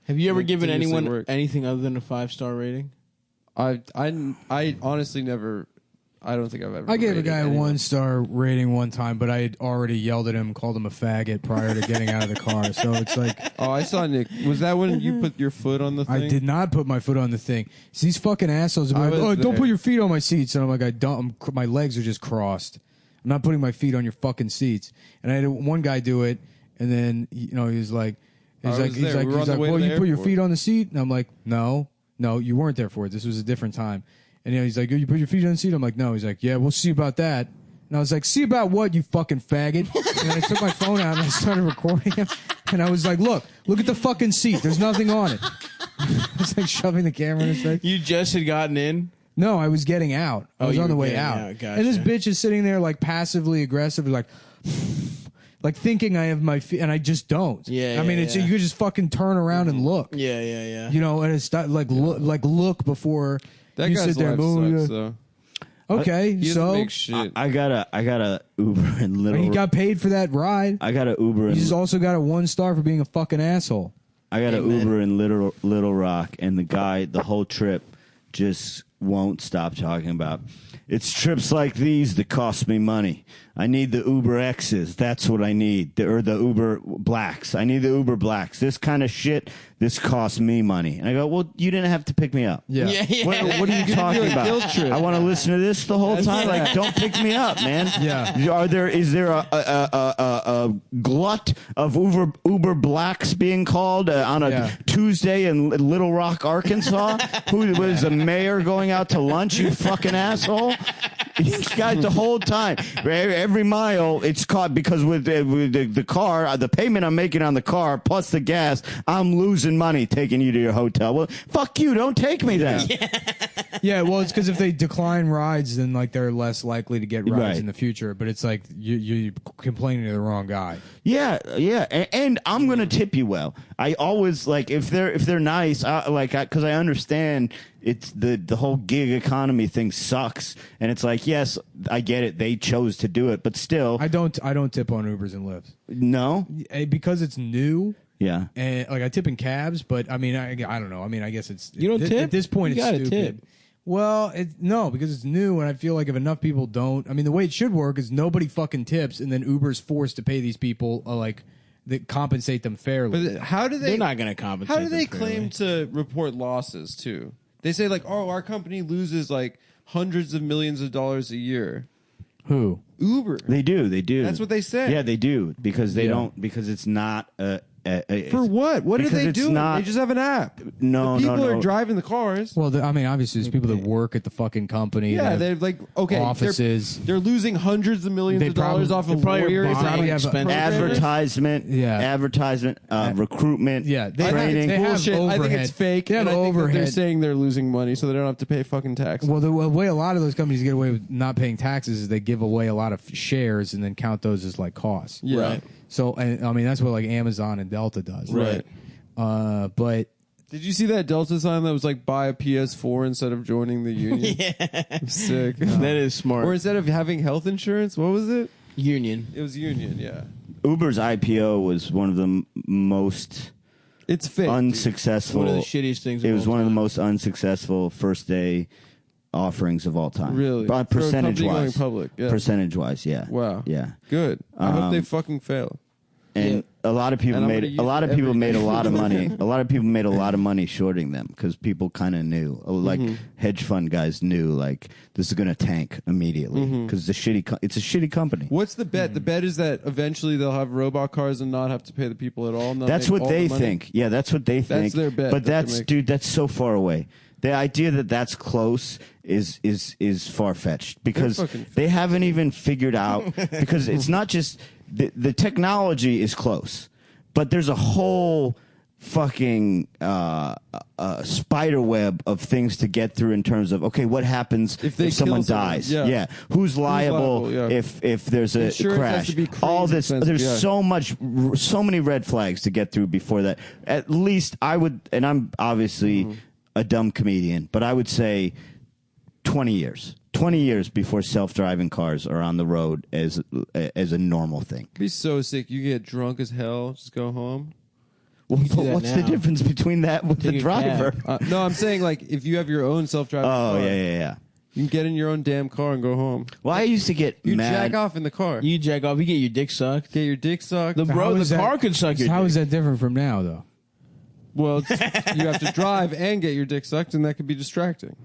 Have you ever given continuously anyone work. anything other than a 5-star rating? I honestly never. I don't think I've ever. I gave a rated guy a anyone. 1-star rating one time, but I had already yelled at him, called him a faggot prior to getting out of the car. So it's like, Oh, I saw Nick. Was that when you put your foot on the thing? I did not put my foot on the thing. So these fucking assholes are I like, was oh, don't there. put your feet on my seats. And I'm like, I don't. My legs are just crossed. I'm not putting my feet on your fucking seats. And I had one guy do it, and then he was like, was there. We were on the way well, to the you put your airport. feet on the seat, and I'm like, no, you weren't there for it. This was a different time. And he's like, you put your feet on the seat. I'm like, no. He's like, yeah, we'll see about that. And I was like, see about what, you fucking faggot? And I took my phone out and I started recording him. And I was like, look at the fucking seat. There's nothing on it. I was like shoving the camera in his face. You just had gotten in? No, I was getting out. I Oh, was you on the were way getting out. out. Gotcha. And this bitch is sitting there like passively aggressive, like thinking I have my feet, and I just don't. Yeah, I mean, yeah, it's yeah. you could just fucking turn around and look. Yeah. And it's not, look before That you guy's sit there. life "Oh, sucks, yeah." though. Okay, He doesn't so make shit. I got a Uber in Little. he got paid for that ride. I got a Uber. He's In, also got a 1-star for being a fucking asshole. I got an Amen. Uber in Little Rock, and the guy the whole trip just won't stop talking about. It's trips like these that cost me money. I need the Uber X's. That's what I need. Or the Uber Blacks. I need the Uber Blacks. This kind of shit, this costs me money. And I go, well, you didn't have to pick me up. Yeah. What are you talking about? guilt trip. I want to listen to this the whole time. Like, don't pick me up, man. Yeah. Is there a glut of Uber Blacks being called on a Tuesday in Little Rock, Arkansas? Who was the mayor going out to lunch? You fucking asshole. These guys the whole time, every mile it's caught because with the car, the payment I'm making on the car plus the gas, I'm losing money taking you to your hotel. Well, fuck you, don't take me there. Yeah, well, it's because if they decline rides, then like they're less likely to get rides Right. in the future. But it's like you're complaining to the wrong guy. Yeah, and I'm gonna tip you well. I always like if they're nice, because I understand it's the whole gig economy thing sucks, and it's like yes, I get it. They chose to do it, but still, I don't tip on Ubers and Lyfts no, because it's new. yeah. And like I tip in cabs, but I mean I don't know. I mean I guess it's You don't tip? at this point. You It's gotta stupid. tip. Well, no, because it's new, and I feel like if enough people don't, I mean, the way it should work is nobody fucking tips, and then Uber's forced to pay these people that compensate them fairly. But how do they? They're not going to compensate. How do they them fairly. claim to report losses too? They say like, oh, our company loses like hundreds of millions of dollars a year. Who? Uber. They do. That's what they say. Yeah, they do because they Yeah. don't because it's not For what? What are because they it's doing? not- They just have an app. No, the people no, are no. driving the cars. Well, I mean, obviously, there's people that work at the fucking company. Yeah, that they're like okay. offices. They're losing hundreds of millions They of dollars probably- off they of probably are lawyers buying and expensive programmers. advertisement, recruitment, Yeah, they training. have Bullshit. I think overhead. it's fake. They have and I think that they're overhead. saying they're losing money so they don't have to pay fucking taxes. Well, the way a lot of those companies get away with not paying taxes is they give away a lot of shares and then count those as like costs. yeah. Right. So, and, I mean, that's what like Amazon and Delta does. Right. But Did you see that Delta sign that was like buy a PS4 instead of joining the union? Yeah. Sick. That is smart. Or instead of having health insurance, what was it? Union. It was union, yeah. Uber's IPO was one of the most It's fake. unsuccessful. One of the shittiest things. It of was all one of the time. most unsuccessful first day offerings of all time. Really? But For a percentage company going wise. public, yeah. Percentage wise, yeah. Wow. Yeah. Good. I hope they fucking fail. And a lot of people And I'm made gonna use a lot it of people every made a day. lot of money. A lot of people made a lot of money shorting them because people kind of knew, like hedge fund guys knew, like this is going to tank immediately because it's a shitty company. What's the bet? The bet is that eventually they'll have robot cars and not have to pay the people at all. and they'll That's make what all they the money. think. Yeah, that's what they think. their bet But that they're making. dude, that's so far away. The idea that that's close is far fetched because fucking they haven't even figured out because it's not just the technology is close, but there's a whole fucking spider web of things to get through in terms of okay, what happens If they someone kill someone, dies? yeah. Who's liable, liable, yeah. if there's a Insurance has crash? to be crazy All this, expensive, there's yeah. so many red flags to get through before that. At least I would, and I'm obviously a dumb comedian, but I would say 20 years. 20 years before self-driving cars are on the road as a normal thing. Be so sick. You get drunk as hell, just go home. You can do that What's the now. difference between that with the Take a driver? cab. No, I'm saying like if you have your own self-driving Oh car, yeah. you can get in your own damn car and go home. Well, I used to get You mad. jack off in the car. You jack off. You get your dick sucked. get your dick sucked. The How is that- car could suck your How dick. is that different from now, though? Well, you have to drive and get your dick sucked, and that could be distracting.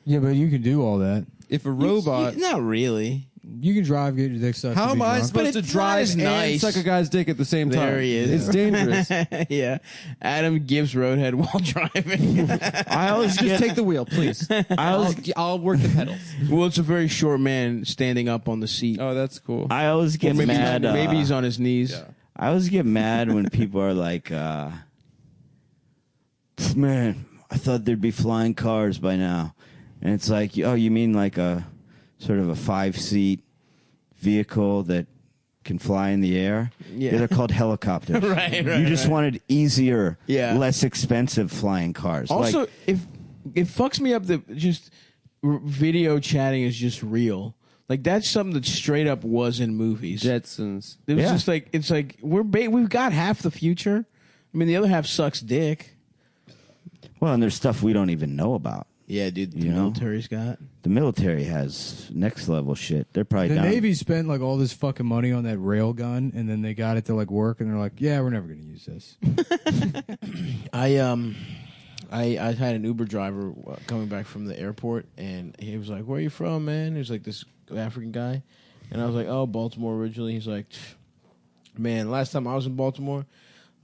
Yeah, but you can do all that. If a robot, Not really. You can drive, get your dick sucked. how and be am I drunk. supposed But to it's not drive as and nice. suck a guy's dick at the same time? There he is. It's dangerous. Yeah. Adam gives Roadhead while driving. I always Just get. take the wheel, please. I'll work the pedals. Well, it's a very short man standing up on the seat. Oh, that's cool. I always get maybe, mad. maybe he's on his knees. Yeah. I always get mad when people are like, "Man, I thought there'd be flying cars by now," and it's like, "Oh, you mean like a sort of a 5-seat vehicle that can fly in the air?" Yeah. They're called helicopters. Right, You just wanted easier, Yeah. less expensive flying cars. Also, Like, if it fucks me up that just video chatting is just real. Like that's something that straight up was in movies. Jetsons. It was Yeah. just like it's like we've got half the future. I mean, the other half sucks dick. well, and there's stuff we don't even know about. Yeah, dude. The You know? military's got. The military has next level shit. They're probably The down. Navy spent like all this fucking money on that rail gun, and then they got it to like work, and they're like, "Yeah, we're never going to use this." I had an Uber driver coming back from the airport, and he was like, "Where are you from, man?" He was like this African guy, and I was like, "Oh, Baltimore originally." He's like, "Man, last time I was in Baltimore,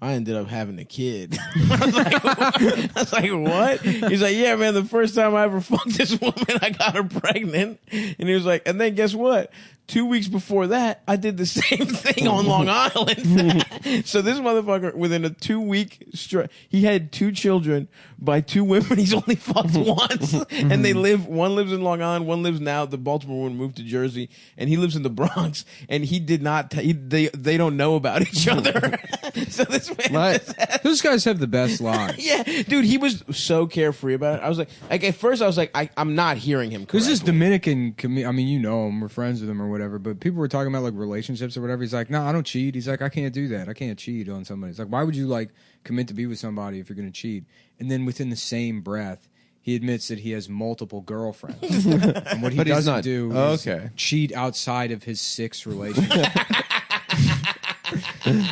I ended up having a kid." I was like, "What?" He's like, "Yeah, man, the first time I ever fucked this woman, I got her pregnant." And he was like, "And then guess what? 2 weeks before that, I did the same thing on Long Island." So this motherfucker, within a 2-week stretch, he had 2 children by 2 women he's only fucked once. And they one lives in Long Island, one lives now, the Baltimore one moved to Jersey, and he lives in the Bronx. And he did not, they don't know about each other. So this man, Those guys have the best lives. yeah, dude, he was so carefree about it. I was like at first I was like, I'm not hearing him correctly. There's this Dominican, I mean, you know him, we're friends with him or whatever, but people were talking about like relationships or whatever. He's like, "No, I don't cheat." He's like, "I can't do that. I can't cheat on somebody." It's like, why would you like commit to be with somebody if you're going to cheat? And then within the same breath, he admits that he has multiple girlfriends. And what he But he's doesn't not- do Oh, is okay. cheat outside of his 6 relationships.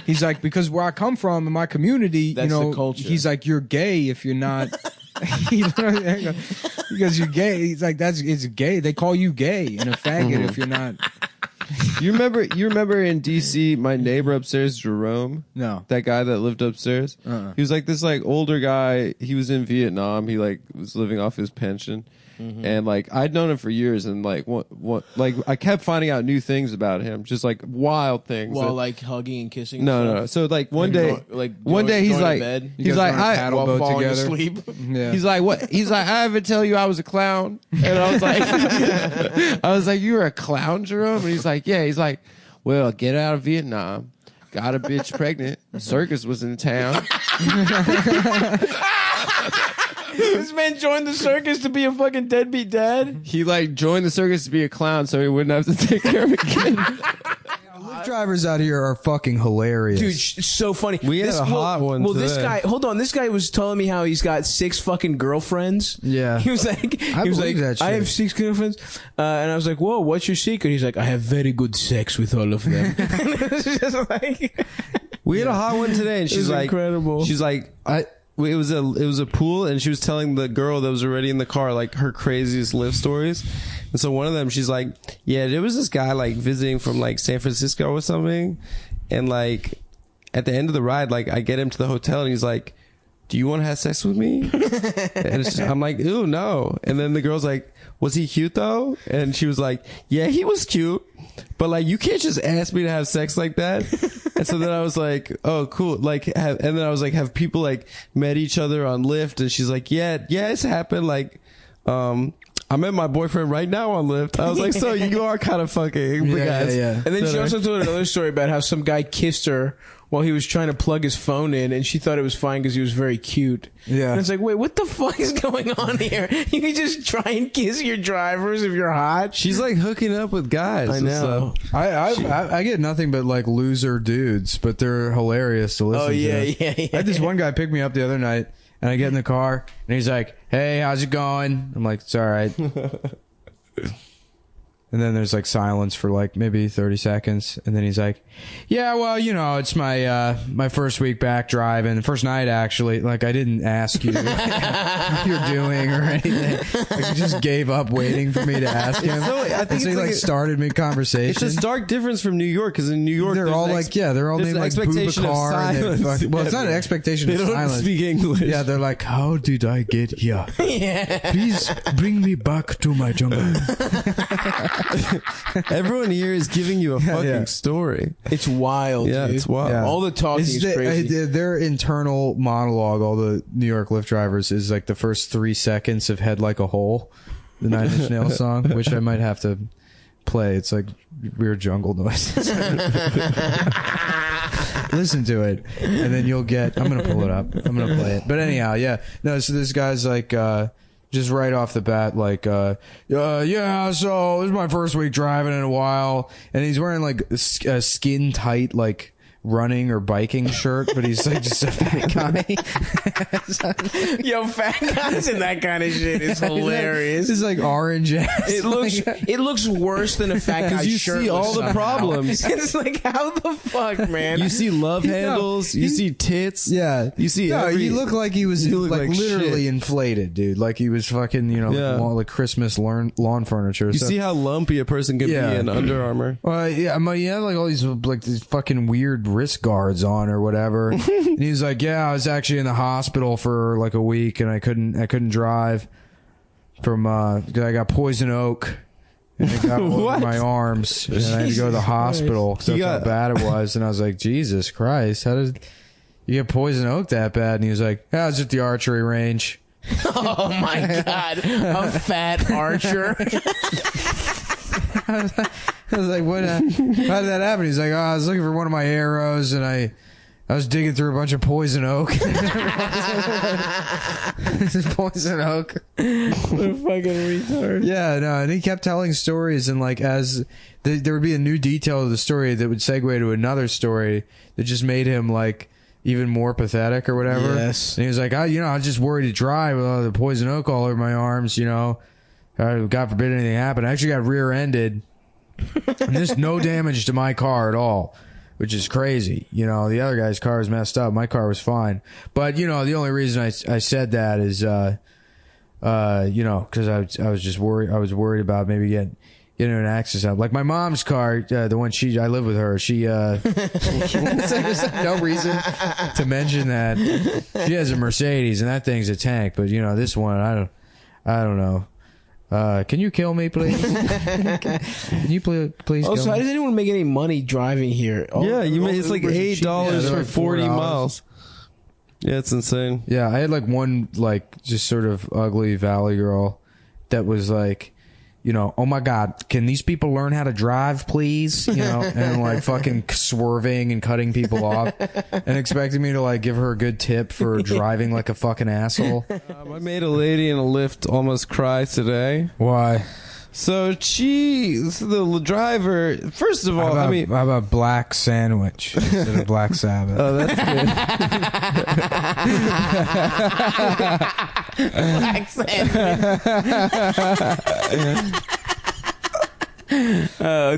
He's like, because where I come from in my community, That's you know, the culture. he's like, you're gay if you're not. Because you're gay. He's like, it's gay. They call you gay and a faggot if you're not. You remember in DC, my neighbor upstairs, Jerome? No. That guy that lived upstairs? He was like this like older guy. He was in Vietnam. He like was living off his pension. And like I'd known him for years, and like what like I kept finding out new things about him, just like wild things. Well, that- like hugging and kissing. and no, stuff. no, no. So like one Like day, going- like one going- day he's going to like, bed? You he's guys like, are on a I, paddle While boat falling together. asleep. Yeah. he's like, what? He's like, I ever tell you I was a clown? And I was like, I was like, you were a clown, Jerome? And he's like, yeah. He's like, well, get out of Vietnam. Got a bitch pregnant. Circus was in town. This man joined the circus to be a fucking deadbeat dad. He like joined the circus to be a clown, so he wouldn't have to take care of a kid. Lyft drivers out here are fucking hilarious. Dude, it's so funny. We had a hot one Well, this today. guy, hold on. This guy was telling me how he's got 6 fucking girlfriends. Yeah. He was like, I believe that I shit. have 6 girlfriends. And I was like, whoa, what's your secret? He's like, I have very good sex with all of them. It's just like, We had a hot one today, and she's was like, incredible. She's like, it was a pool, and she was telling the girl that was already in the car like her craziest Lyft stories. And so one of them, she's like, yeah, there was this guy like visiting from like San Francisco or something, and like at the end of the ride, like I get him to the hotel, and he's like, do you want to have sex with me? And it's just, I'm like, ew, no. And then the girl's like, was he cute though? And she was like, yeah, he was cute, but like you can't just ask me to have sex like that. And so then I was like, oh, cool. Like, and then I was like, have people like met each other on Lyft? And she's like, yeah, it's happened. Like, I met my boyfriend right now on Lyft. I was like, so you are kind of fucking the guys. yeah. and then she also told another story about how some guy kissed her while he was trying to plug his phone in, and she thought it was fine because he was very cute. Yeah. And it's like, wait, what the fuck is going on here? You can just try and kiss your drivers if you're hot. She's like hooking up with guys. I and know. stuff. I get nothing but like loser dudes, but they're hilarious to listen Oh, yeah, to. yeah. I had this one guy pick me up the other night, and I get in the car, and he's like, "Hey, how's it going?" I'm like, "It's all right." And then there's like silence for like maybe 30 seconds, and then he's like, "Yeah, well, you know, it's my my first week back driving, first night actually. Like, I didn't ask you how you're doing or anything. Like, he just gave up waiting for me to ask him. So, I think And so he it's like started mid conversation. It's a stark difference from New York, because in New York They're there's all an like, yeah, they're all there's named an like expectation of Boubacar. and they're silence. fuck- Well, it's not an expectation They of don't silence. speak English. Yeah, they're like, how did I get here? Yeah. Please bring me back to my jungle. Everyone here is giving you a fucking yeah. story. It's wild, Yeah, dude. it's wild. Yeah. All the talking It's is crazy. their internal monologue, all the New York Lyft drivers, is like the first 3 seconds of Head Like a Hole, the Nine Inch Nails song, which I might have to play. It's like weird jungle noises. Listen to it, and then you'll get. I'm gonna pull it up. I'm gonna play it. But anyhow, yeah. No, so this guy's like, just right off the bat, like, yeah. So this is my first week driving in a while, and he's wearing like a skin tight, like, running or biking shirt, but he's like just a fat guy. Yo, fat guys and that kind of shit is hilarious. This is like orange ass. It looks worse than a fat guy You shirt. see all the problems. It's like, how the fuck, man? You see love handles. You see tits. Yeah, You see No, every- he looked like he was You look like like literally shit. inflated, dude. Like he was fucking, you know, Yeah. like Christmas lawn furniture. You see how lumpy a person can Yeah. be in Under Armour. Well, yeah, he had like all these like these fucking weird wrist guards on or whatever. And he was like, "Yeah, I was actually in the hospital for like a week, and I couldn't drive from because I got poison oak." And it got all over What? my arms, and I had to go to the hospital because He that's how got- bad it was. And I was like, Jesus Christ, how did you get poison oak that bad? And he was like, "Yeah, I was at the archery range." Oh my god, a fat archer. I was like, "What? How did that happen?" He's like, "Oh, I was looking for one of my arrows, and I was digging through a bunch of poison oak." This is poison oak. What a fucking retard. Yeah, no, and he kept telling stories, and like as there would be a new detail of the story that would segue to another story that just made him like even more pathetic or whatever. Yes. And he was like, I was just worried to drive with all the poison oak all over my arms, you know. God forbid anything happened. I actually got rear-ended. And there's no damage to my car at all, which is crazy. You know, the other guy's car was messed up. My car was fine. But, you know, the only reason I said that is, you know, because I was just worried. I was worried about maybe getting in an accident. Like my mom's car, the one I live with her, she, there's no reason to mention that. She has a Mercedes, and that thing's a tank. But, you know, this one, I don't know. Can you kill me, please? Can you please Also, kill how me? does anyone make any money driving here? Yeah, it's like $8 Yeah, they're for like 40 $4. miles. Yeah, it's insane. Yeah, I had like one like just sort of ugly valley girl that was like, you know, oh my God, can these people learn how to drive, please? You know, and like fucking swerving and cutting people off and expecting me to like give her a good tip for driving like a fucking asshole. I made a lady in a Lyft almost cry today. Why? So the driver, first of all, how about Black Sandwich instead of Black Sabbath? oh, that's good. Black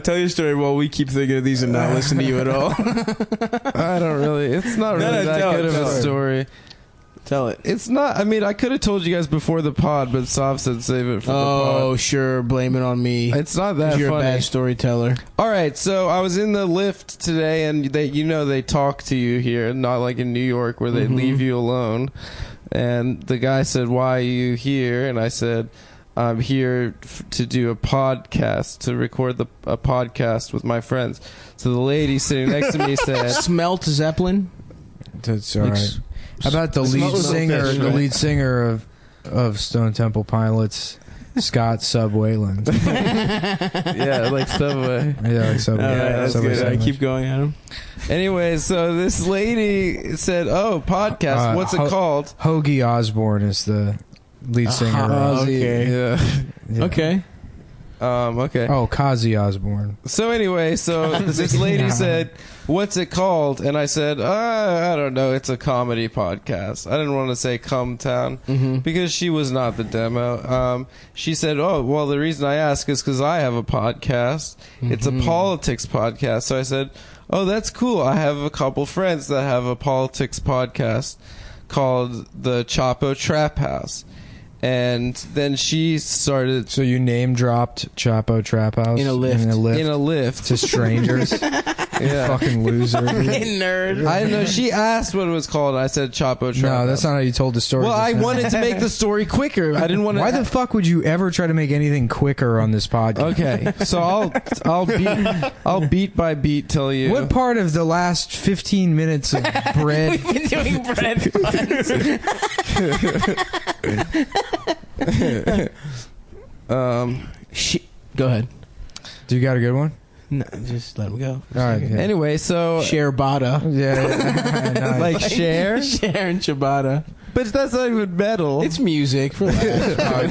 tell your story while we keep thinking of these and not listen to you at all. I don't really, it's not really that tell good it, of tell a it. story. Tell it. It's not, I mean, I could have told you guys before the pod, but Sav said save it for the Oh, pod. sure. Blame it on me. It's not 'Cause that you're funny. a bad storyteller. All right, so I was in the Lyft today, and they talk to you here, not like in New York where they leave you alone. And the guy said, "Why are you here?" And I said, "I'm here to do a podcast, to record a podcast with my friends." So the lady sitting next to me said, Smelt Zeppelin? That's all Like, right. How about the Smell lead the singer? fish, The right? lead singer of Stone Temple Pilots Scott Subwayland. Yeah, like Subway. Yeah, like Subway. All right, that's Subway good. sandwich. Keep going, Adam. Anyway, so this lady said, "Oh, podcast. What's it called?" Hoagie Osborne is the lead singer. Okay. Yeah. Yeah. Okay. Okay. Oh, Kazi Osborne. So anyway, so this lady said, "What's it called?" And I said, "I don't know. It's a comedy podcast." I didn't want to say "Cum Town" because she was not the demo. She said, "Oh, well, the reason I ask is because I have a podcast. It's a politics podcast." So I said, "Oh, that's cool. I have a couple friends that have a politics podcast called the Chapo Trap House." And then she started So you name dropped Chapo Trap House In a lift. In in a lift. to strangers. Yeah. Fucking loser. dude. Nerd. I know. She asked what it was called. And I said Chapo Trap. No, that's not how you told the story. Well, I just now. wanted to make the story quicker. I didn't want to. Why the fuck would you ever try to make anything quicker on this podcast? Okay, so I'll beat by beat tell you. What part of the last 15 minutes of bread? We've been doing bread puns. Go ahead. Do you got a good one? No, just let him go. All right. Yeah. Anyway, so Share Bada. Yeah. Nice. like share, Share and Ciabatta. but that's not even metal. It's music for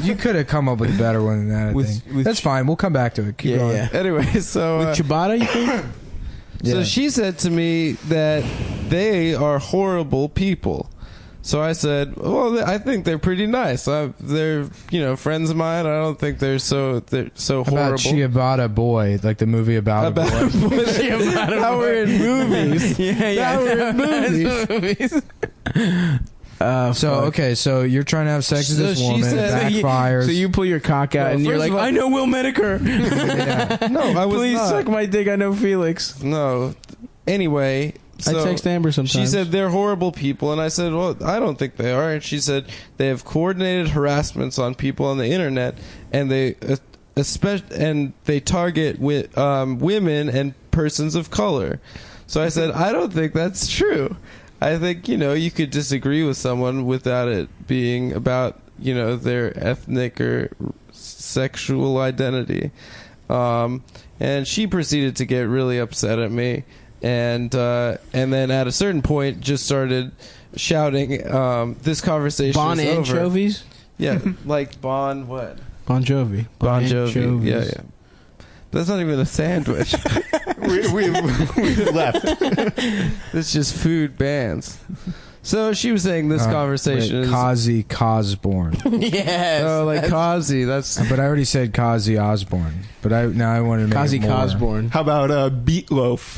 You could have come up with a better one than that. I With- think. with That's fine. We'll come back to it. Keep Yeah, going. yeah. Anyway, so With Ciabatta, you think? so Yeah. she said to me that they are horrible people. So I said, "Well, I think they're pretty nice. They're friends of mine. I don't think they're so How horrible." about Ciabatta Boy, like the movie about a boy? Now we're in movies. Yeah, Now we're in movies. So you're trying to have sex with So this she woman. said- It backfires. So you pull your cock out No, and you're first like, of all- I know Will Menaker. Yeah. No, I was Please not. suck my dick. I know Felix. No. Anyway, so I text Amber sometimes. she said they're horrible people, and I said, "Well, I don't think they are." And she said they have coordinated harassments on people on the internet, and they they target women and persons of color. So I said, "I don't think that's true. I think you could disagree with someone without it being about their ethnic or sexual identity." And she proceeded to get really upset at me. And then at a certain point, just started shouting, "This conversation Bon is over." anchovies? Yeah, like Bon what? Bon Jovi. Bon Jovi. Anchovies. Yeah. That's not even a sandwich. we left. It's just food bands. So she was saying this conversation is Kazi Cosborne. Yes. like Kazi. That's But I already said Kazi Osborne. But I wanted to make Kazi it more. Cosborne. How about beetloaf?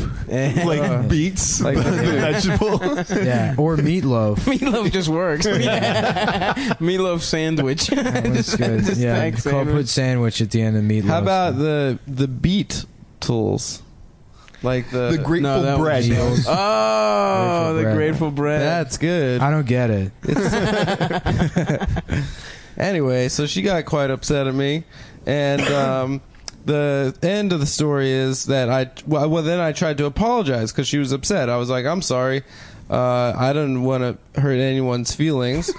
Like beets, like- the vegetable. Yeah, or meatloaf. Meatloaf just works. Yeah. Meatloaf sandwich. That one's good. Just Yeah, thanks, sandwich. put sandwich at the end of meatloaf. how about the beat tools? Like The Grateful that Bread. was- Oh, the Bread. Grateful Bread. That's good. I don't get it. Anyway, so she got quite upset at me, and the end of the story is that then I tried to apologize because she was upset. I was like, "I'm sorry, I didn't want to hurt anyone's feelings,"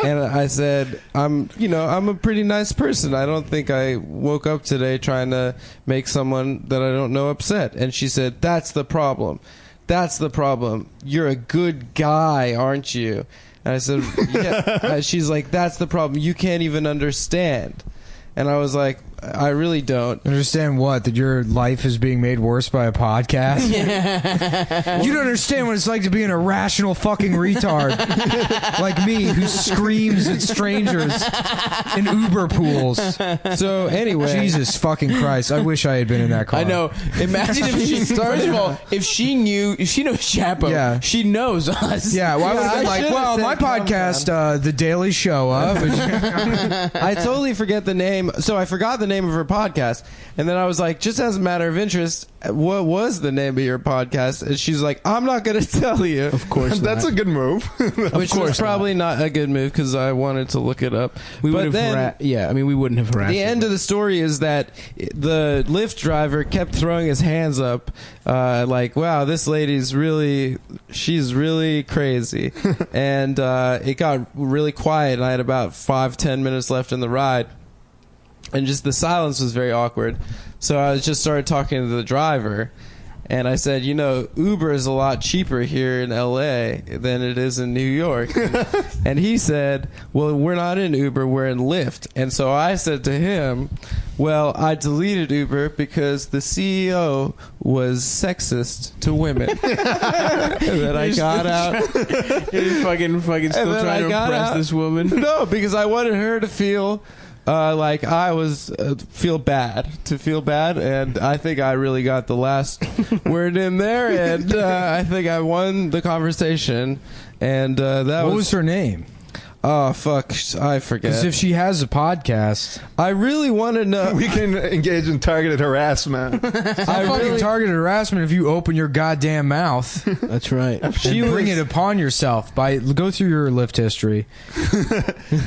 and I said, "I'm a pretty nice person. I don't think I woke up today trying to make someone that I don't know upset." And she said, "That's the problem. That's the problem. You're a good guy, aren't you?" And I said, "Yeah." She's like, "That's the problem. You can't even understand." And I was like, "I really don't." Understand what? That your life is being made worse by a podcast? You don't understand what it's like to be an irrational fucking retard like me who screams at strangers in Uber pools. So anyway, Jesus fucking Christ. I wish I had been in that car. I know. Imagine if she first of all, if she knows Chapo, Yeah. she knows us. Yeah, well, I would have I been like, should've well, said my podcast, The Daily Show I totally forget the name. So I forgot the name of her podcast, and then I was like, just as a matter of interest, what was the name of your podcast? And she's like, "I'm not going to tell you." Of course That's not. a good move. Which was probably not a good move because I wanted to look it up. We But would then have we wouldn't have harassed the her. end of the story is that the Lyft driver kept throwing his hands up, like, "Wow, this lady's she's really crazy." And it got really quiet, and I had about 5-10 minutes left in the ride. and just the silence was very awkward. So I just started talking to the driver, and I said, Uber is a lot cheaper here in LA than it is in New York. And he said, well, we're not in Uber, we're in Lyft. And so I said to him, well, I deleted Uber because the CEO was sexist to women. And then I got out. You're fucking still trying to impress this woman. No, because I wanted her to feel like I was feel bad, and I think I really got the last word in there, and I think I won the conversation. And that What was her name? Oh fuck, I forget. Because if she has a podcast, I really want to know. We can engage in targeted harassment. I fucking targeted harassment if you open your goddamn mouth. That's right. And bring it upon yourself by go through your Lyft history.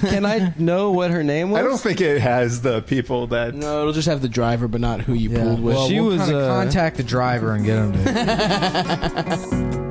Can I know what her name was? I don't think it has the people that. No, it'll just have the driver, but not who you pulled with. Well, She we'll was, contact the driver and get him to.